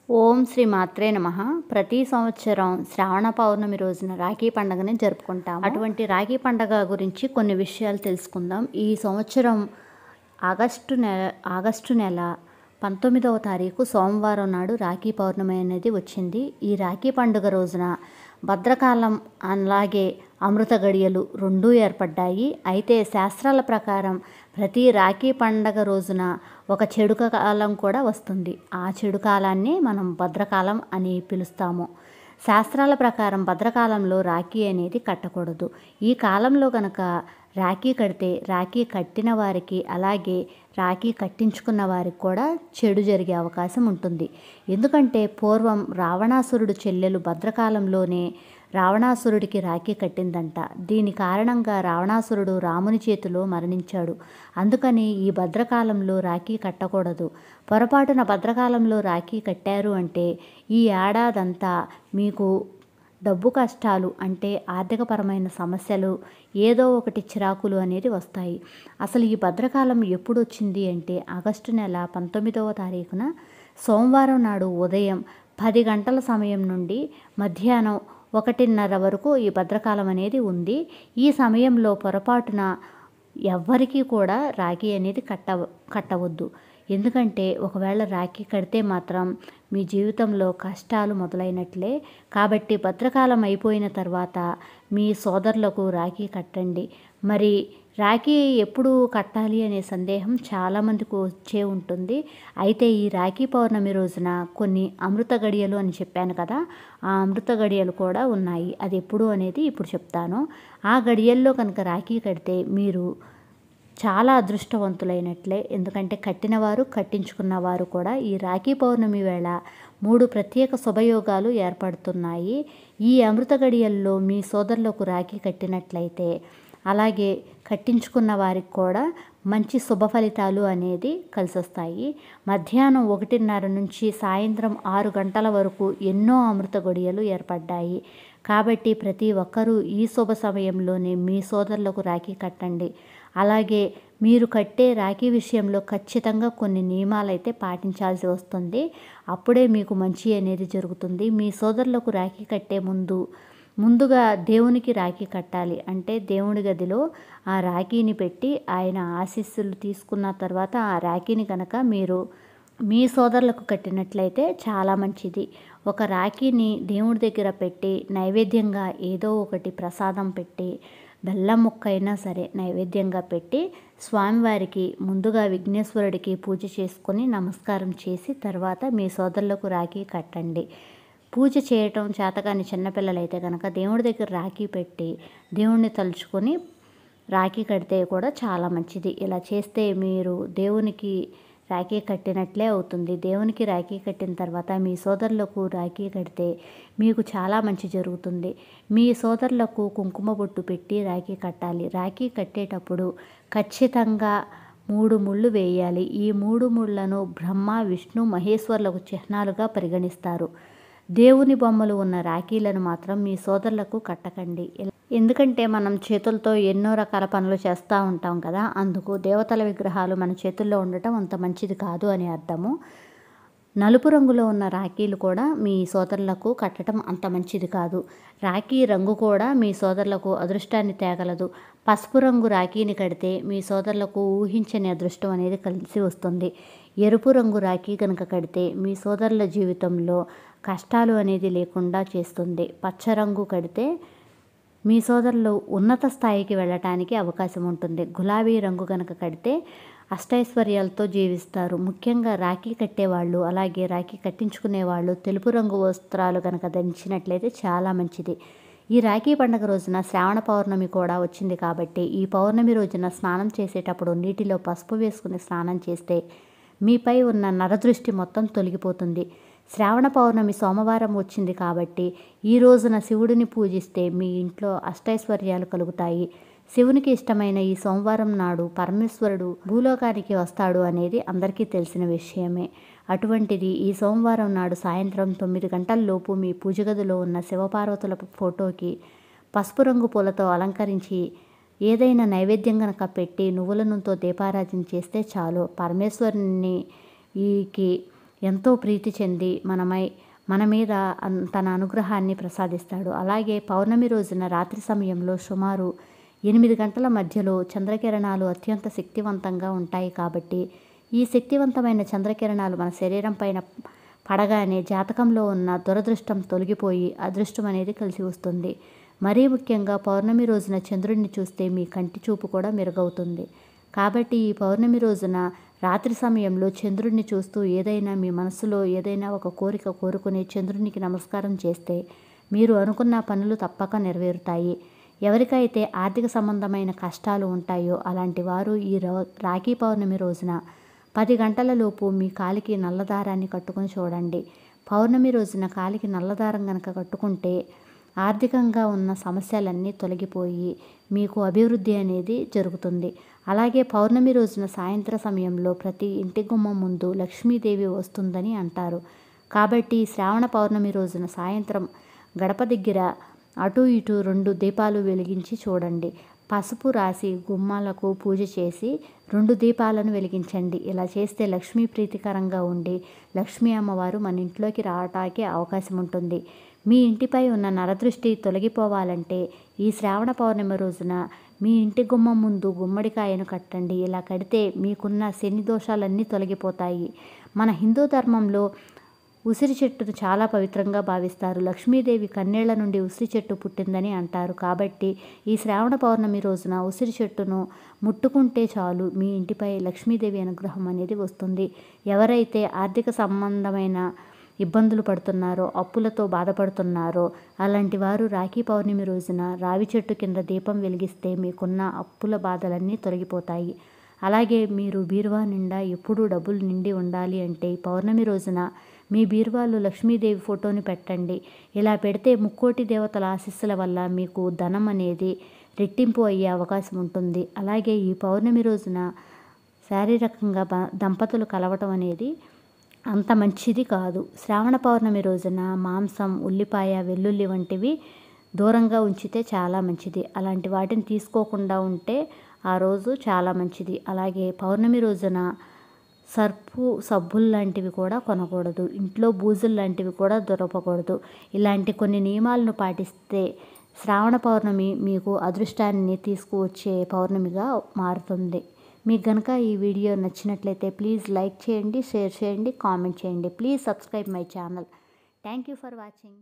ఓం శ్రీ మాత్రే నమః. ప్రతి సంవత్సరం శ్రావణ పౌర్ణమి రోజున రాఖీ పండుగని జరుపుకుంటాం. అటువంటి రాఖీ పండుగ గురించి కొన్ని విషయాలు తెలుసుకుందాం. ఈ సంవత్సరం ఆగస్టు నెల 19వ తారీఖు సోమవారం నాడు రాఖీ పౌర్ణమి అనేది వచ్చింది. ఈ రాఖీ పండుగ రోజున భద్రకాలం అలాగే అమృత గడియలు రెండూ ఏర్పడ్డాయి. అయితే శాస్త్రాల ప్రకారం ప్రతి రాఖీ పండగ రోజున ఒక చెడు కాలం కూడా వస్తుంది. ఆ చెడు కాలాన్ని మనం భద్రకాలం అని పిలుస్తాము. శాస్త్రాల ప్రకారం భద్రకాలంలో రాఖీ అనేది కట్టకూడదు. ఈ కాలంలో కనుక రాఖీ కడితే రాఖీ కట్టిన వారికి అలాగే రాఖీ కట్టించుకున్న వారికి కూడా చెడు జరిగే అవకాశం ఉంటుంది. ఎందుకంటే పూర్వం రావణాసురుడు చెల్లెలు భద్రకాలంలోనే రావణాసురుడికి రాఖీ కట్టిందంట. దీని కారణంగా రావణాసురుడు రాముని చేతిలో మరణించాడు. అందుకని ఈ భద్రకాలంలో రాఖీ కట్టకూడదు. పొరపాటున భద్రకాలంలో రాఖీ కట్టారు అంటే ఈ ఏడాదంతా మీకు డబ్బు కష్టాలు అంటే ఆర్థికపరమైన సమస్యలు ఏదో ఒకటి చిరాకులు అనేది వస్తాయి. అసలు ఈ భద్రకాలం ఎప్పుడు వచ్చింది అంటే ఆగస్టు నెల 19వ తారీఖున సోమవారం నాడు ఉదయం 10 గంటల సమయం నుండి మధ్యాహ్నం 1:30 వరకు ఈ భద్రకాలం అనేది ఉంది. ఈ సమయంలో పొరపాటున ఎవ్వరికీ కూడా రాఖీ అనేది కట్టవద్దు. ఎందుకంటే ఒకవేళ రాఖీ కడితే మాత్రం మీ జీవితంలో కష్టాలు మొదలైనట్లే. కాబట్టి భద్రకాలం అయిపోయిన తర్వాత మీ సోదరులకు రాఖీ కట్టండి. మరి రాఖీ ఎప్పుడు కట్టాలి అనే సందేహం చాలామందికి వచ్చే ఉంటుంది. అయితే ఈ రాఖీ పౌర్ణమి రోజున కొన్ని అమృత గడియలు అని చెప్పాను కదా, ఆ అమృత గడియలు కూడా ఉన్నాయి. అది ఎప్పుడు అనేది ఇప్పుడు చెప్తాను. ఆ గడియల్లో కనుక రాఖీ కడితే మీరు చాలా అదృష్టవంతులైనట్లే. ఎందుకంటే కట్టినవారు కట్టించుకున్నవారు కూడా ఈ రాఖీ పౌర్ణమి వేళ 3 ప్రత్యేక శుభయోగాలు ఏర్పడుతున్నాయి. ఈ అమృత గడియల్లో మీ సోదరులకు రాఖీ కట్టినట్లయితే అలాగే కట్టించుకున్న వారికి కూడా మంచి శుభ ఫలితాలు అనేది కలిసొస్తాయి. మధ్యాహ్నం 1:30 నుంచి సాయంత్రం 6 గంటల వరకు ఎన్నో అమృత గడియలు ఏర్పడ్డాయి. కాబట్టి ప్రతి ఒక్కరూ ఈ శుభ సమయంలోనే మీ సోదరులకు రాఖీ కట్టండి. అలాగే మీరు కట్టే రాఖీ విషయంలో ఖచ్చితంగా కొన్ని నియమాలైతే పాటించాల్సి వస్తుంది. అప్పుడే మీకు మంచి అనేది జరుగుతుంది. మీ సోదరులకు రాఖీ కట్టే ముందుగా దేవునికి రాఖీ కట్టాలి. అంటే దేవుడి గదిలో ఆ రాఖీని పెట్టి ఆయన ఆశీస్సులు తీసుకున్న తర్వాత ఆ రాఖీని కనుక మీరు మీ సోదరులకు కట్టినట్లయితే చాలా మంచిది. ఒక రాఖీని దేవుడి దగ్గర పెట్టి నైవేద్యంగా ఏదో ఒకటి ప్రసాదం పెట్టి బెల్లం ముక్క అయినా సరే నైవేద్యంగా పెట్టి స్వామివారికి ముందుగా విఘ్నేశ్వరుడికి పూజ చేసుకొని నమస్కారం చేసి తర్వాత మీ సోదరులకు రాఖీ కట్టండి. పూజ చేయటం చేతకాని చిన్నపిల్లలైతే కనుక దేవుడి దగ్గర రాఖీ పెట్టి దేవుణ్ణి తలుచుకొని రాఖీ కడితే కూడా చాలా మంచిది. ఇలా చేస్తే మీరు దేవునికి రాఖీ కట్టినట్లే అవుతుంది. దేవునికి రాఖీ కట్టిన తర్వాత మీ సోదరులకు రాఖీ కడితే మీకు చాలా మంచి జరుగుతుంది. మీ సోదరులకు కుంకుమ బొట్టు పెట్టి రాఖీ కట్టాలి. రాఖీ కట్టేటప్పుడు ఖచ్చితంగా 3 ముళ్ళు వేయాలి. ఈ 3 ముళ్ళను బ్రహ్మ విష్ణు మహేశ్వరులకు చిహ్నాలుగా పరిగణిస్తారు. దేవుని బొమ్మలు ఉన్న రాఖీలను మాత్రం మీ సోదరులకు కట్టకండి. ఎందుకంటే మనం చేతులతో ఎన్నో రకాల పనులు చేస్తూ ఉంటాం కదా, అందుకు దేవతల విగ్రహాలు మన చేతుల్లో ఉండటం అంత మంచిది కాదు అని అర్థము. నలుపు రంగులో ఉన్న రాఖీలు కూడా మీ సోదరులకు కట్టడం అంత మంచిది కాదు. రాఖీ రంగు కూడా మీ సోదరులకు అదృష్టాన్ని తేగలదు. పసుపు రంగు రాఖీని కడితే మీ సోదరులకు ఊహించని అదృష్టం అనేది కలిసి వస్తుంది. ఎరుపు రంగు రాఖీ కనుక కడితే మీ సోదరుల జీవితంలో కష్టాలు అనేది లేకుండా చేస్తుంది. పచ్చ రంగు కడితే మీ సోదరులు ఉన్నత స్థాయికి వెళ్ళటానికి అవకాశం ఉంటుంది. గులాబీ రంగు కనుక కడితే అష్టైశ్వర్యాలతో జీవిస్తారు. ముఖ్యంగా రాఖీ కట్టేవాళ్ళు అలాగే రాఖీ కట్టించుకునేవాళ్ళు తెలుపు రంగు వస్త్రాలు కనుక ధరించినట్లయితే చాలా మంచిది. ఈ రాఖీ పండుగ రోజున శ్రావణ పౌర్ణమి కూడా వచ్చింది కాబట్టి ఈ పౌర్ణమి రోజున స్నానం చేసేటప్పుడు నీటిలో పసుపు వేసుకుని స్నానం చేస్తే మీపై ఉన్న నరదృష్టి మొత్తం తొలగిపోతుంది. శ్రావణ పౌర్ణమి సోమవారం వచ్చింది కాబట్టి ఈ రోజున శివుడిని పూజిస్తే మీ ఇంట్లో అష్టైశ్వర్యాలు కలుగుతాయి. శివునికి ఇష్టమైన ఈ సోమవారం నాడు పరమేశ్వరుడు భూలోకానికి వస్తాడు అనేది అందరికీ తెలిసిన విషయమే. అటువంటిది ఈ సోమవారం నాడు సాయంత్రం 9 గంటలలోపు మీ పూజ గదిలో ఉన్న శివపార్వతుల ఫోటోకి పసుపు రంగు పూలతో అలంకరించి ఏదైనా నైవేద్యం కనుక పెట్టి నువ్వుల నూనెతో దీపారాధన చేస్తే చాలు. పరమేశ్వరునికి ఎంతో ప్రీతి చెంది మన మీద తన అనుగ్రహాన్ని ప్రసాదిస్తాడు. అలాగే పౌర్ణమి రోజున రాత్రి సమయంలో సుమారు 8 గంటల మధ్యలో చంద్రకిరణాలు అత్యంత శక్తివంతంగా ఉంటాయి కాబట్టి ఈ శక్తివంతమైన చంద్రకిరణాలు మన శరీరం పైన పడగానే జాతకంలో ఉన్న దురదృష్టం తొలగిపోయి అదృష్టం అనేది కలిసి వస్తుంది. మరీ ముఖ్యంగా పౌర్ణమి రోజున చంద్రుడిని చూస్తే మీ కంటి చూపు కూడా మెరుగవుతుంది. కాబట్టి ఈ పౌర్ణమి రోజున రాత్రి సమయంలో చంద్రుడిని చూస్తూ ఏదైనా మీ మనసులో ఏదైనా ఒక కోరిక కోరుకుని చంద్రునికి నమస్కారం చేస్తే మీరు అనుకున్న పనులు తప్పక నెరవేరుతాయి. ఎవరికైతే ఆర్థిక సంబంధమైన కష్టాలు ఉంటాయో అలాంటి వారు ఈ రాఖీ పౌర్ణమి రోజున 10 గంటలలోపు మీ కాలికి నల్లదారాన్ని కట్టుకొని చూడండి. పౌర్ణమి రోజున కాలికి నల్లదారం కనుక కట్టుకుంటే ఆర్థికంగా ఉన్న సమస్యలన్నీ తొలగిపోయి మీకు అభివృద్ధి అనేది జరుగుతుంది. అలాగే పౌర్ణమి రోజున సాయంత్రం సమయంలో ప్రతి ఇంటి గుమ్మం ముందు లక్ష్మీదేవి వస్తుందని అంటారు. కాబట్టి శ్రావణ పౌర్ణమి రోజున సాయంత్రం గడప దగ్గర అటు ఇటు 2 దీపాలు వెలిగించి చూడండి. పసుపు రాసి గుమ్మాలకు పూజ చేసి 2 దీపాలను వెలిగించండి. ఇలా చేస్తే లక్ష్మీ ప్రీతికరంగా ఉండి లక్ష్మీ అమ్మవారు మన ఇంట్లోకి రావటానికి అవకాశం ఉంటుంది. మీ ఇంటిపై ఉన్న నరదృష్టి తొలగిపోవాలంటే ఈ శ్రావణ పౌర్ణమి రోజున మీ ఇంటి గుమ్మం ముందు గుమ్మడికాయను కట్టండి. ఇలా కడితే మీకున్న శని దోషాలన్నీ తొలగిపోతాయి. మన హిందూ ధర్మంలో ఉసిరి చెట్టును చాలా పవిత్రంగా భావిస్తారు. లక్ష్మీదేవి కన్నేళ్ల నుండి ఉసిరి చెట్టు పుట్టిందని అంటారు. కాబట్టి ఈ శ్రావణ పౌర్ణమి రోజున ఉసిరి చెట్టును ముట్టుకుంటే చాలు మీ ఇంటిపై లక్ష్మీదేవి అనుగ్రహం అనేది వస్తుంది. ఎవరైతే ఆర్థిక సంబంధమైన ఇబ్బందులు పడుతున్నారో అప్పులతో బాధపడుతున్నారో అలాంటి వారు రాఖీ పౌర్ణమి రోజున రావి చెట్టు కింద దీపం వెలిగిస్తే మీకున్న అప్పుల బాధలన్నీ తొలగిపోతాయి. అలాగే మీరు బీరువా నిండా ఎప్పుడూ డబ్బులు నిండి ఉండాలి అంటే పౌర్ణమి రోజున మీ బీరువాలో లక్ష్మీదేవి ఫోటోని పెట్టండి. ఇలా పెడితే ముక్కోటి దేవతల ఆశీస్సుల వల్ల మీకు ధనం అనేది రెట్టింపు అయ్యే అవకాశం ఉంటుంది. అలాగే ఈ పౌర్ణమి రోజున శారీరకంగా దంపతులు కలవటం అనేది అంత మంచిది కాదు. శ్రావణ పౌర్ణమి రోజున మాంసం, ఉల్లిపాయ, వెల్లుల్లి వంటివి దూరంగా ఉంచితే చాలా మంచిది. అలాంటి వాటిని తీసుకోకుండా ఉంటే ఆ రోజు చాలా మంచిది. అలాగే పౌర్ణమి రోజున సర్పు, సబ్బులు లాంటివి కూడా కొనకూడదు. ఇంట్లో బూజులు లాంటివి కూడా దొరకకూడదు. ఇలాంటి కొన్ని నియమాలను పాటిస్తే శ్రావణ పౌర్ణమి మీకు అదృష్టాన్ని తీసుకువచ్చే పౌర్ణమిగా మారుతుంది. మీకు కనుక ఈ వీడియో నచ్చినట్లయితే ప్లీజ్ లైక్ చేయండి, షేర్ చేయండి, కామెంట్ చేయండి. Please subscribe my channel. Thank you for watching.